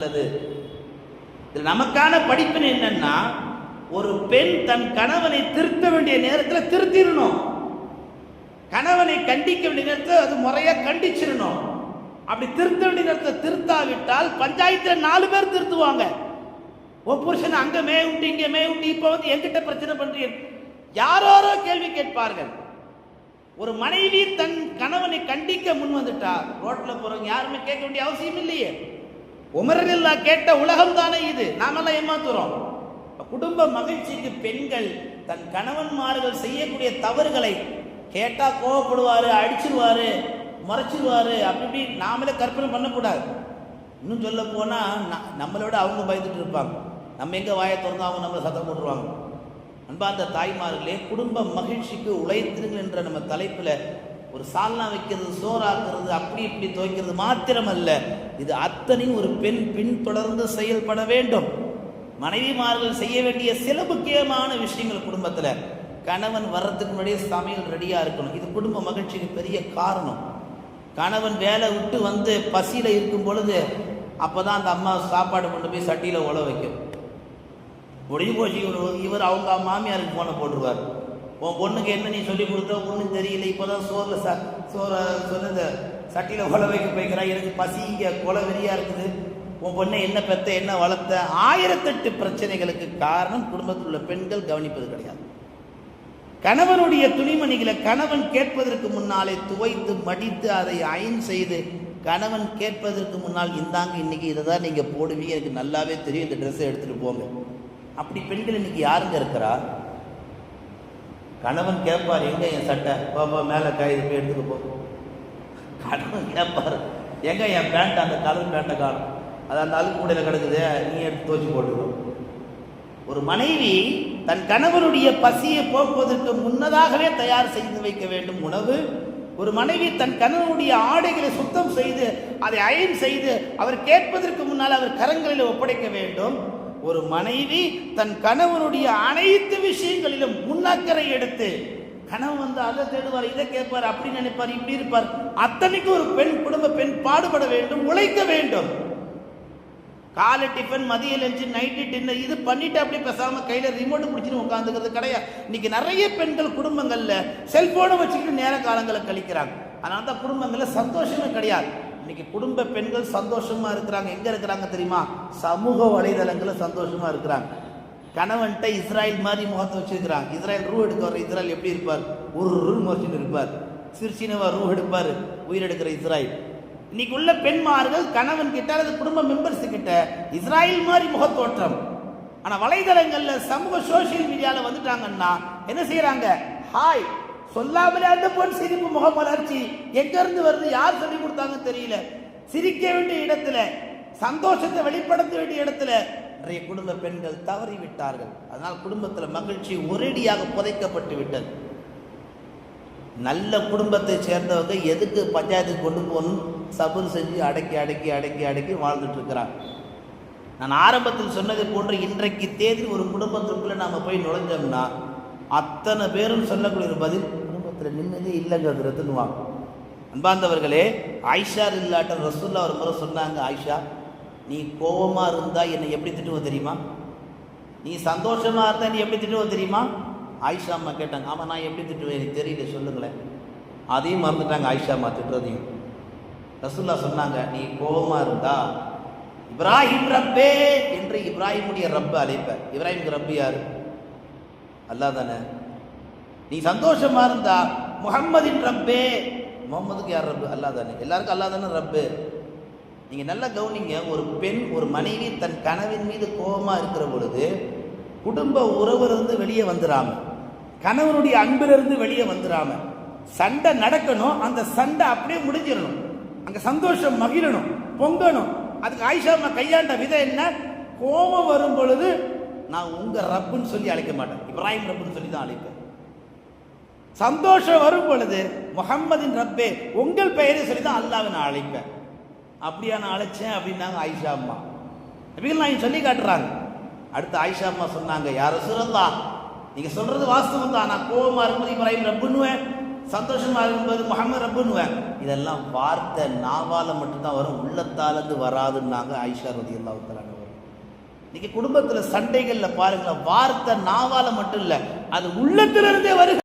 இதில் நமக்கான படிப்பினை என்னன்னா, ஒரு பெண் தன் கணவனை திருத்த வேண்டிய நேரத்தில் திருத்திடணும், கணவனை கண்டிக்க வேண்டிய நேரத்தில் அது முறையா கண்டிச்சிடணும். அப்படி திருத்த வேண்டிய நேரத்தில் திருத்தாவிட்டால் பஞ்சாயத்தில் 4 பேர் திருத்துவாங்க. ஒரு புருஷன் அங்க மேவுண்டு இங்க மேவுண்டு, இப்ப வந்து என்கிட்ட பிரச்சனை பண்றீங்க, யாரோ கேள்வி கேட்பார்கள். ஒரு மனைவி தன் கணவனை கண்டிக்க முன் வந்துட்டா ரோட்ல போறவங்க யாருமே கேட்க வேண்டிய அவசியம் இல்லையே. உமரில்லா கேட்ட உலகம் தானே இது, நாமெல்லாம் ஏமாத்துறோம். குடும்ப மகிழ்ச்சிக்கு பெண்கள் தன் கணவன்மார்கள் செய்யக்கூடிய தவறுகளை கேட்டா கோவப்படுவாரு, அடிச்சிருவாரு, மறைச்சிருவாரு, அப்படி நாமளே கற்பனை பண்ணக்கூடாது. இன்னும் சொல்ல போனா நம்மளோட அவங்க பயந்துட்டு இருப்பாங்க, நம்ம எங்க வாயை திறந்தா அவங்க நம்மளை சத்தம் போட்டுருவாங்க. அன்பார்ந்த தாய்மார்களே, குடும்ப மகிழ்ச்சிக்கு உழைத்திருங்கள் என்ற நம்ம தலைப்புல ஒரு சால்னா வைக்கிறது, சோறாக்குறது, அப்படி இப்படி துவைக்கிறது மாத்திரமல்ல, இது அத்தனையும் ஒரு பெண் பின்தொடர்ந்து செயல்பட வேண்டும். மனைவிமார்கள் செய்ய வேண்டிய சில முக்கியமான விஷயங்கள் குடும்பத்தில். கணவன் வர்றதுக்கு முன்னாடியே சமையல் ரெடியா இருக்கணும். இது குடும்ப மகிழ்ச்சிக்கு பெரிய காரணம். கணவன் வேலை விட்டு வந்து பசியில இருக்கும் பொழுது அப்பதான் அந்த அம்மா சாப்பாடு கொண்டு போய் சட்டியில உழ வைக்கும். முடிஞ்சு போச்சு, இவர் அவங்க மாமியாருக்கு போன போட்டுருவார். உன் பொண்ணுக்கு என்ன நீ சொல்லி கொடுத்த ஒன்றும் தெரியல, இப்போதான் சோறை சொன்னது சட்டியில உழ வைக்க போய்க்கிறா, எனக்கு பசி இங்க கொலை வெறியா இருக்குது, உன் பொண்ணை என்ன பெத்த என்ன வளர்த்த, 1008 பிரச்சனைகளுக்கு காரணம் குடும்பத்தில் உள்ள பெண்கள் கவனிப்பது கிடையாது. கணவனுடைய துணிமணிகளை கணவன் கேட்பதற்கு முன்னாலே துவைத்து மடித்து அதை அயன் செய்து கணவன் கேட்பதற்கு முன்னால் இந்தாங்க இன்னைக்கு இதை தான் நீங்க போடுவீங்க, எனக்கு நல்லாவே தெரியும், இந்த ட்ரெஸ்ஸை எடுத்துட்டு போங்க. அப்படி பெண்கள் இன்னைக்கு யாருங்க இருக்கிறா? கணவன் கேட்பார், எங்க என் சட்டை, பாப்பா மேலே காயுது போய் எடுத்துட்டு போ. கணவன் கேட்பார், எங்க என் பேண்ட், அந்த கலர் பேண்ட்டை காணும், அது அந்த அழுக்கு கூடையில் கிடக்குது, நீ எடுத்து துவச்சி போட்டுக்கோ. ஒரு மனைவி தன் கணவனுடைய பசியை போக்குவதற்கு முன்னதாகவே தயார் செய்து வைக்க வேண்டும் உணவு. ஒரு மனைவி தன் கணவனுடைய ஆடைகளை சுத்தம் செய்து அதை அயன் செய்து அவர் கேட்பதற்கு முன்னால் அவர் கரங்களில் ஒப்படைக்க வேண்டும். ஒரு மனைவி தன் கணவனுடைய அனைத்து விஷயங்களிலும் முன்னக்கரை எடுத்து, கணவன் வந்து அதை தேடுவார், இதை கேட்பார், அப்படி நினைப்பார், இப்படி இருப்பார், அத்தனைக்கு ஒரு பெண், குடும்ப பெண் பாடுபட வேண்டும், உழைக்க வேண்டும். காலை டிஃபன், மதிய லஞ்சு, நைட்டு டின்னர் இது பண்ணிட்டு அப்படியே பேசாம கையில ரிமோட் பிடிச்சிட்டு உட்காந்துக்கிறது கிடையாது. இன்னைக்கு நிறைய பெண்கள் குடும்பங்கள்ல செல்போனை வச்சுக்கிட்டு நேர காலங்களை கழிக்கிறாங்க. அதனால தான் குடும்பங்கள்ல சந்தோஷமே கிடையாது. இன்னைக்கு குடும்ப பெண்கள் சந்தோஷமா இருக்கிறாங்க. எங்க இருக்கிறாங்க தெரியுமா? சமூக வலைதளங்கள்ல சந்தோஷமா இருக்கிறாங்க. கணவன்கிட்ட இஸ்ராயல் மாதிரி முகத்தை வச்சிருக்கிறாங்க. இஸ்ராயல் ரூ எடுக்க வர இஸ்ராயல் எப்படி இருப்பார்? ஒரு முறைச்சின்னு இருப்பார், சிறுசினவா ரூ எடுப்பார், உயிர் எடுக்கிற இஸ்ராயல். இன்னைக்கு உள்ள பெண்மார்கள் கணவன் கிட்ட அல்லது குடும்ப மெம்பர்ஸ் கிட்ட இஸ்ராயல் மாதிரி முகத்தோற்றம். ஆனா வலைதளங்கள்ல சமூக சோசியல் மீடியால வந்துட்டாங்கன்னா என்ன செய்யறாங்க? ஹாய் சொல்லாமலே அந்த பொன் சிரிப்பு, முகம் வளர்ச்சி எங்க இருந்து வருது, யார் சொல்லி கொடுத்தாங்க தெரியல. சிரிக்க வேண்டிய இடத்துல, சந்தோஷத்தை வெளிப்படுத்த வேண்டிய இடத்துல நிறைய குடும்ப பெண்கள் தவறி விட்டார்கள். அதனால் குடும்பத்தில் மகிழ்ச்சி ஒரேடியாக புதைக்கப்பட்டு விட்டது. நல்ல குடும்பத்தை சேர்ந்தவங்க எதுக்கு பஞ்சாயத்துக்கு கொண்டு போகணும் சபர் செஞ்சு அடக்கி அடக்கி அடக்கி அடக்கி வாழ்ந்துட்டு இருக்கிறாங்க. நான் ஆரம்பத்தில் சொன்னது போன்று இன்றைக்கு தேதி ஒரு குடும்பத்திற்குள்ள நாம போய் நுழைஞ்சோம்னா அத்தனை பேரும் சொல்லக்கூடிய ஒரு பதில், குடும்பத்தில் நிம்மதியே இல்லைங்கிறதுன்னு வாங்க. அன்பார்ந்தவர்களே, ஆயிஷா இல்லாட்ட ரசூல்லா ஒரு முறை சொன்னாங்க, ஆயிஷா நீ கோபமா இருந்தா என்னை எப்படி திட்டுவோம் தெரியுமா? நீ சந்தோஷமா இருந்தா நீ எப்படி திட்டுவோம் தெரியுமா? ஆயிஷா அம்மா கேட்டாங்க, ஆமா நான் எப்படி திட்டுவேன் எனக்கு தெரியல சொல்லுங்களேன். அதையும் மறந்துட்டாங்க ஆயிஷா அம்மா திட்டுறதையும். ரசூல்லா சொன்னாங்க, நீ கோபமா இருந்தா இப்ராஹிம் ரப்பே என்று இப்ராஹிமுடைய ரப்ப அழைப்ப. இப்ராஹிமுக்கு ரப்பு யாரு? அல்லாஹ் தானே. நீ சந்தோஷமா இருந்தா முஹம்மதின் ரப்பே, முகம்மதுக்கு யார் ரப்பு? அல்லாஹ் தானே. எல்லாருக்கும் அல்லாஹ் தானே ரப்பு. நீங்க நல்லா கவனிங்க, ஒரு பெண், ஒரு மனைவி தன் கணவன் மீது கோபமா இருக்கிற பொழுது குடும்ப உறவிலிருந்து வெளியே வந்துடாம, கணவனுடைய அன்பிலிருந்து வெளியே வந்துடாம, சண்டை நடக்கணும், அந்த சண்டை அப்படியே முடிஞ்சிடணும், அங்க சந்தோஷம் மகிழணும், பொங்கணும். அதுக்கு ஆயிஷா அம்மா கையாண்ட விதம் என்ன? கோபம் வரும் பொழுது நான் உங்க ரப்புன்னு சொல்லி அழைக்க மாட்டேன், இப்ராஹிம் ரப்புன்னு சொல்லி தான் அழைப்பேன். சந்தோஷம் வரும் பொழுது முஹம்மதின் ரப்பே, உங்கள் பெயரை சொல்லி தான் அல்லாஹ்வை நான் அழைப்பேன். அப்படியா நான் அழைச்சேன் அப்படின்னாங்க ஆயிஷா அம்மா. நபிகள் நான் சொல்லி காட்டுறாங்க. அடுத்து ஆயிஷா அம்மா சொன்னாங்க, யா ரசூலல்லாஹ் நீங்க சொல்றது வாஸ்தவம் தான், நான் கோபமா இருக்கும்போது இப்ராஹிம் ரப்புன்னுவேன், சந்தோஷமா இருக்கும்போது முஹம்மது ரப்புன்னுவேன். இதெல்லாம் வார்த்தை நாவால மட்டும்தான் வரும், உள்ளத்தாலேருந்து வராதுன்னாங்க ஆயிஷா ரலியல்லாஹு தஆலா. இன்னைக்கு குடும்பத்தில் சண்டைகளில் பாருங்களேன், வார்த்தை நாவால மட்டும் இல்லை, அது உள்ளத்திலிருந்தே வருது.